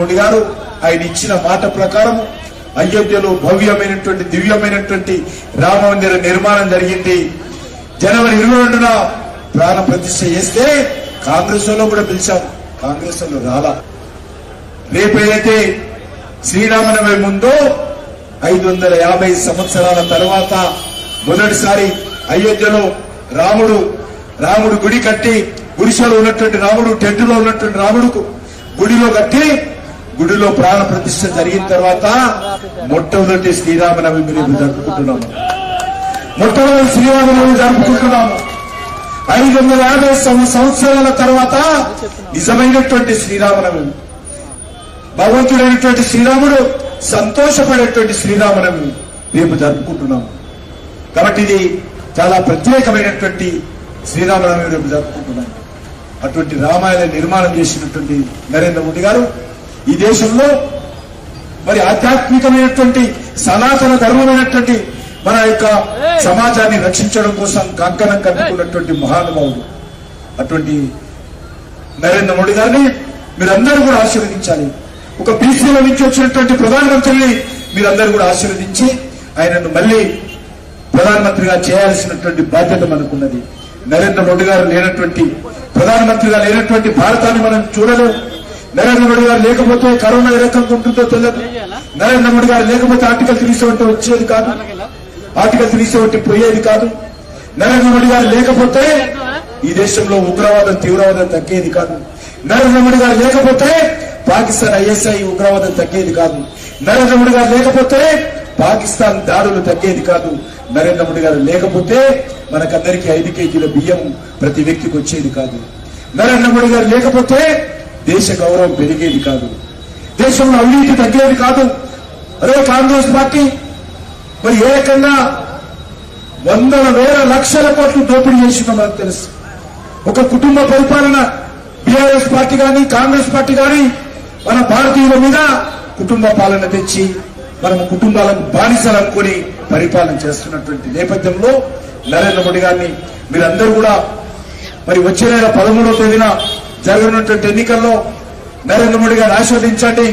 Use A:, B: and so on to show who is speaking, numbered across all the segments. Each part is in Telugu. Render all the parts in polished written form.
A: మోడీ గారు ఆయన ఇచ్చిన మాట ప్రకారం అయోధ్యలో భవ్యమైనటువంటి దివ్యమైనటువంటి రామ మందిర నిర్మాణం జరిగింది. జనవరి 22న ప్రాణ ప్రతిష్ఠ చేస్తే కాంగ్రెస్ లో కూడా పిలిచాం, కాంగ్రెస్ లో రాలా. రేపేదైతే శ్రీరామనవమి ముందో 550 సంవత్సరాల తర్వాత మొదటిసారి అయోధ్యలో రాముడు గుడి కట్టి, గుడిసెలో ఉన్నటువంటి రాముడు, టెంటులో ఉన్నటువంటి రాముడుకు గుడిలో కట్టి గుడిలో ప్రాణ ప్రతిష్ఠ జరిగిన తర్వాత మొట్టమొదటి శ్రీరామనవమి మేము జరుపుకుంటున్నాము. మొట్టమొదటి శ్రీరామనవమి జరుపుకుంటున్నాము. 550 సంవత్సరాల తర్వాత నిజమైనటువంటి శ్రీరామనవమి, భగవంతుడైనటువంటి శ్రీరాముడు సంతోషపడేటువంటి శ్రీరామనవమి రేపు జరుపుకుంటున్నాము. కాబట్టి ఇది చాలా ప్రత్యేకమైనటువంటి శ్రీరామనవమి రేపు జరుపుకుంటున్నాము. అటువంటి రామాయణ నిర్మాణం చేసినటువంటి నరేంద్ర మోడీ గారు ఈ దేశంలో మరి ఆధ్యాత్మికమైనటువంటి సనాతన ధర్మమైనటువంటి మన యొక్క సమాజాన్ని రక్షించడం కోసం కంకణం కట్టుకున్నటువంటి మహానుభావుడు. అటువంటి నరేంద్ర మోడీ గారిని మీరందరూ కూడా ఆశీర్వదించాలి. ఒక బీసీల నుంచి వచ్చినటువంటి ప్రధానమంత్రిని మీరందరూ కూడా ఆశీర్వదించి ఆయనను మళ్లీ ప్రధానమంత్రిగా చేయాల్సినటువంటి బాధ్యత మనకున్నది. నరేంద్ర మోడీ గారు లేనటువంటి, ప్రధానమంత్రిగా లేనటువంటి భారతాన్ని మనం చూడలేము. నరేంద్ర మోడీ గారు లేకపోతే కరోనా ఏ రకంగా ఉంటుందో తెలియదు. నరేంద్ర మోడీ గారు లేకపోతే ఆర్టికల్ 370 వచ్చేది కాదు, ఆర్టికల్ 370 పోయేది కాదు. నరేంద్ర మోడీ గారు లేకపోతే ఈ దేశంలో ఉగ్రవాదం, తీవ్రవాదం తగ్గేది కాదు. నరేంద్ర మోడీ గారు లేకపోతే పాకిస్తాన్ ISI ఉగ్రవాదం తగ్గేది కాదు. నరేంద్ర మోడీ గారు లేకపోతే పాకిస్తాన్ దాడులు తగ్గేది కాదు. నరేంద్ర మోడీ గారు లేకపోతే మనకందరికీ 5 కేజీల బియ్యం ప్రతి వ్యక్తికి వచ్చేది కాదు. నరేంద్ర మోడీ గారు లేకపోతే దేశ గౌరవం పెరిగేది కాదు, దేశంలో అవినీతి తగ్గేది కాదు. అదే కాంగ్రెస్ పార్టీ మరి ఏ రకంగా వందల వేల లక్షల కోట్లు దోపిడీ చేసిందో మనకు తెలుసు. ఒక కుటుంబ పరిపాలన BRS పార్టీ కానీ కాంగ్రెస్ పార్టీ కానీ మన భారతీయుల మీద కుటుంబ పాలన తెచ్చి మనం కుటుంబాలను బానిసలనుకుని పరిపాలన చేస్తున్నటువంటి నేపథ్యంలో నరేంద్ర మోడీ గారిని మీరందరూ కూడా మరి వచ్చే నెల 13వ తేదీన జరగనున్నటువంటి ఎన్నికల్లో నరేంద్ర మోడీ గారిని ఆశీర్వదించండి.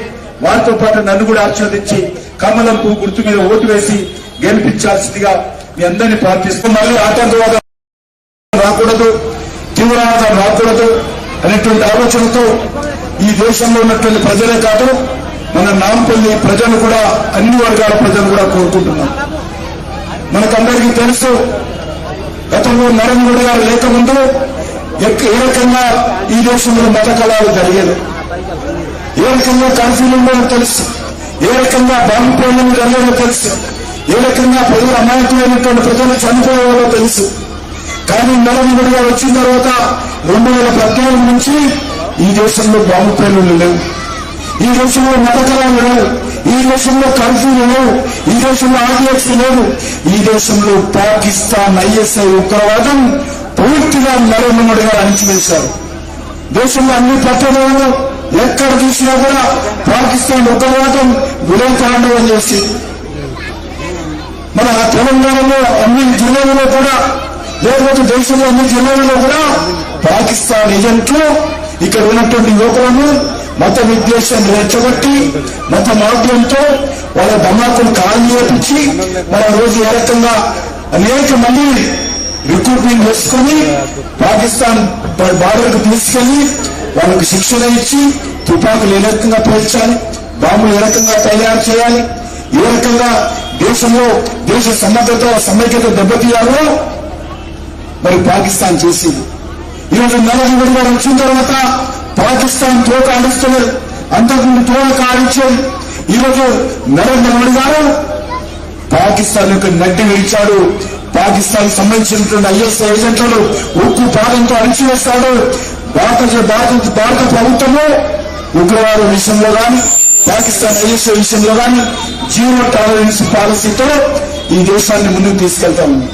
A: వారితో పాటు నన్ను కూడా ఆశీర్వదించి కమలం పువ్వు గుర్తు మీద ఓటు వేసి గెలిపించాల్సిందిగా మీ అందరినీ ప్రార్థిస్తూ, మళ్ళీ ఆటంకవాదం రాకూడదు, తీవ్రవాదం రాకూడదు అనేటువంటి ఆలోచనతో ఈ దేశంలో ఉన్నటువంటి ప్రజలే కాదు, మన నాంపల్లి ప్రజలు కూడా, అన్ని వర్గాల ప్రజలు కూడా కోరుకుంటున్నారు. మనకందరికీ తెలుసు, గతంలో నరేంద్ర మోడీ గారు లేకముందు ఏ రకంగా ఈ దేశంలో మత కళాలు జరిగేది, ఏ రకంగా కర్ఫ్యూలు ఉండేదో తెలుసు, ఏ రకంగా బాంబు పేర్లను జరిగేదో తెలుసు, ఏ రకంగా ప్రజలు అమాయకులైనటువంటి ప్రజలు చనిపోయేదో తెలుసు. కానీ నరేంద్ర మోడీ గారు వచ్చిన తర్వాత 2014 నుంచి ఈ దేశంలో బాంబు పేర్లు లేవు, ఈ దేశంలో మత కళాలు లేవు, ఈ దేశంలో కర్ఫ్యూలు లేవు, ఈ దేశంలో RDX లేవు. ఈ దేశంలో పాకిస్తాన్ ISI ఉగ్రవాదం పూర్తిగా నరేంద్ర మోడీ గారు అణిచివేశారు. దేశంలో అన్ని పట్టణాల్లో ఎక్కడ చూసినా కూడా పాకిస్తాన్ ఉగ్రవాదం విలేతాండవం చేసి, మన తెలంగాణలో అన్ని జిల్లాలలో కూడా, లేకపోతే దేశంలో అన్ని జిల్లాలలో కూడా పాకిస్తాన్ ఏజెంట్లు ఇక్కడ ఉన్నటువంటి యువకులను మత విద్వేషం రెచ్చగొట్టి, మత మార్గంతో వాళ్ళ ధమాకులు కాలు చేపించి, మన రోజు ఏ రకంగా అనేక మంది రిక్రూట్మెంట్ చేసుకుని పాకిస్తాన్ బార్డర్కు తీసుకెళ్లి వాళ్ళకు శిక్షణ ఇచ్చి తుపాకులు ఏ రకంగా పేల్చాలి, బాంబులు ఏ రకంగా తయారు చేయాలి, ఏ రకంగా దేశంలో దేశ సమగ్రత సమైక్యత దెబ్బతీయాలో మరి పాకిస్తాన్ చేసింది. ఈరోజు నరేంద్ర మోడీ గారు వచ్చిన తర్వాత పాకిస్తాన్ తోక ఆడిస్తున్నారు, అంతకుముందు తోక ఆడించేది. ఈరోజు నరేంద్ర మోడీ గారు పాకిస్తాన్ యొక్క నడ్డి విడిచాడు. పాకిస్తాన్ సంబంధించినటువంటి ISI ఏజెంట్లను ఉక్కు పాదంతో అణిచివేస్తాడు. భారత ప్రభుత్వము ఉగ్రవాద విషయంలో కానీ, పాకిస్తాన్ ISI విషయంలో కానీ జీరో టాలరెన్స్ పాలసీతో ఈ దేశాన్ని ముందుకు తీసుకెళ్తా ఉంది.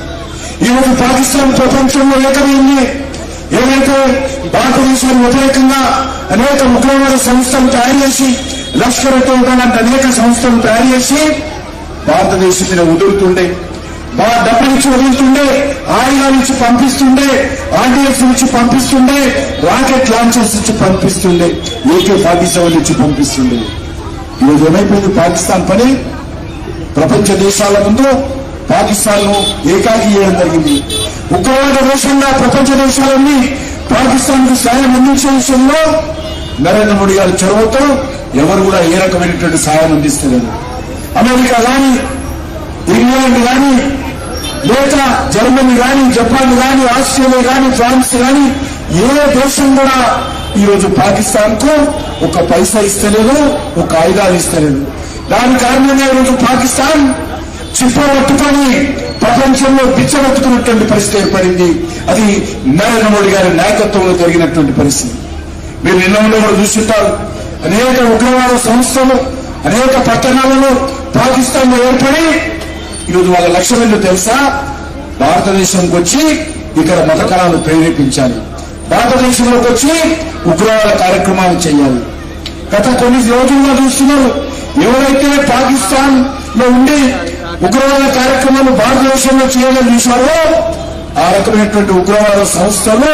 A: ఈరోజు పాకిస్తాన్ ప్రపంచంలో ఏకమైంది. ఏదైతే భారతదేశానికి వ్యతిరేకంగా అనేక ఉగ్రవాద సంస్థలు తయారు చేసి, లష్కర్-e-తోయిబా లాంటి అనేక సంస్థలు తయారు చేసి భారతదేశం మీద ఉదురుతుండే, డబ్బులు ఇచ్చి వదులుతుండే, ఆయుధాలు ఇచ్చి పంపిస్తుండే, ఆర్డిఎఫ్ నుంచి పంపిస్తుండే, రాకెట్ లాంచర్స్ ఇచ్చి పంపిస్తుండే, AK-47 ఇచ్చి పంపిస్తుండే. ఈరోజు ఏమైపోయింది పాకిస్తాన్ పని? ప్రపంచ దేశాల ముందు పాకిస్తాన్ ను ఏకాకి చేయడం జరిగింది. ఉగ్రవాద దేశంగా ప్రపంచ దేశాలన్నీ పాకిస్తాన్ కు సాయం అందించే విషయంలో నరేంద్ర మోడీ గారి చొరవతో ఎవరు కూడా ఏ రకమైనటువంటి సాయం అందిస్తలేదు. అమెరికా గాని, ఇంగ్లాండ్ గాని, లేక జర్మనీ గాని, జపాన్ గాని, ఆస్ట్రేలియా గాని, ఫ్రాన్స్ గాని ఏ దేశం కూడా ఈరోజు పాకిస్తాన్ కు ఒక పైసా ఇస్తలేదు, ఒక ఆయుధాలు ఇస్తలేదు. దాని కారణంగా ఈరోజు పాకిస్తాన్ చిప్పబట్టుకొని ప్రపంచంలో బిచ్చబట్టుకున్నటువంటి పరిస్థితి ఏర్పడింది. అది నరేంద్ర మోడీ గారి నాయకత్వంలో జరిగినటువంటి పరిస్థితి. మీరు నిన్న కూడా చూస్తుంటారు. అనేక ఉగ్రవాద సంస్థలు అనేక పట్టణాలలో పాకిస్తాన్ లో ఏర్పడి ఈరోజు వాళ్ళ లక్ష్యం ఏంటో తెలుసా? భారతదేశంకి వచ్చి ఇక్కడ మతకరాలు ప్రేరేపించాలి, భారతదేశంలోకి వచ్చి ఉగ్రవాద కార్యక్రమాలు చేయాలి. గత కొన్ని రోజుల్లో చూస్తున్నారు, ఎవరైతే పాకిస్తాన్ లో ఉండి ఉగ్రవాద కార్యక్రమాలు భారతదేశంలో చేయాలని చూశారో ఆ రకమైనటువంటి ఉగ్రవాద సంస్థలు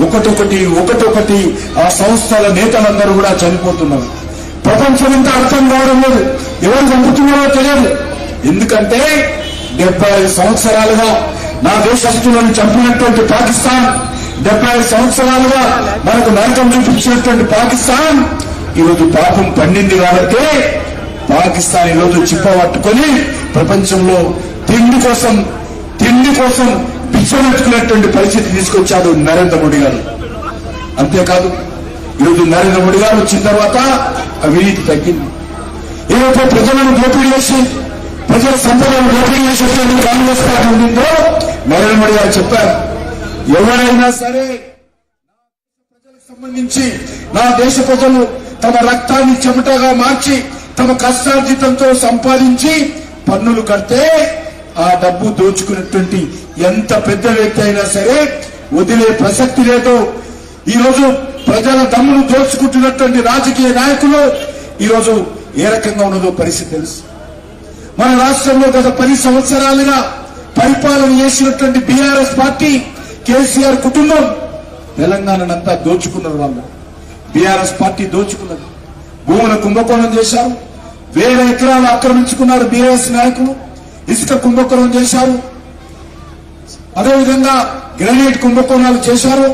A: ఒకటొకటి ఆ సంస్థల నేతలందరూ కూడా చనిపోతున్నారు. ప్రపంచం ఇంత అర్థం కావడం లేదు, ఎవరు చంపుతున్నారో తెలియదు. ఎందుకంటే 75 సంవత్సరాలుగా నా దేశస్తులను చంపినటువంటి పాకిస్తాన్, 75 సంవత్సరాలుగా మనకు నరకం చూపించినటువంటి పాకిస్తాన్ ఈరోజు పాపం పండింది. కాబట్టి పాకిస్తాన్ ఈరోజు చిప్పబట్టుకొని ప్రపంచంలో తిండి కోసం పిచ్చబెట్టుకున్నటువంటి పరిస్థితి తీసుకొచ్చాడు నరేంద్ర మోడీ గారు. అంతేకాదు ఈరోజు నరేంద్ర మోడీ గారు వచ్చిన తర్వాత అవినీతి తగ్గింది. ఏదైతే ప్రజలను దోపిడీ చేసి ప్రజల సంపదను దోపిడీ చేసేటువంటి కాంగ్రెస్ పార్టీ ఉండిందో నరేంద్ర మోడీ గారు చెప్పారు, ఎవరైనా సరే ప్రజలకు సంబంధించి నా దేశ ప్రజలు తమ రక్తాన్ని చెమటగా మార్చి తమ కష్టార్జితంతో సంపాదించి పన్నులు కడితే ఆ డబ్బు దోచుకున్నటువంటి ఎంత పెద్ద వ్యక్తి అయినా సరే వదిలే ప్రసక్తి లేదు. ఈరోజు ప్రజల దమ్మును దోచుకుంటున్నటువంటి రాజకీయ నాయకులు ఈరోజు ఏ రకంగా ఉన్నదో పరిస్థితి తెలుసు. మన రాష్ట్రంలో గత 10 సంవత్సరాలుగా పరిపాలన చేసినటువంటి బీఆర్ఎస్ పార్టీ, కేసీఆర్ కుటుంబం తెలంగాణనంతా దోచుకున్నారు. వాళ్ళు బీఆర్ఎస్ పార్టీ దోచుకున్నది. భూముల కుంభకోణం చేశారు, 1000 ఎకరాలు ఆక్రమించుకున్నారు బీఆర్ఎస్ నాయకులు, ఇసుక కుంభకోణం చేశారు, అదేవిధంగా గ్రానైట్ కుంభకోణాలు చేశారు.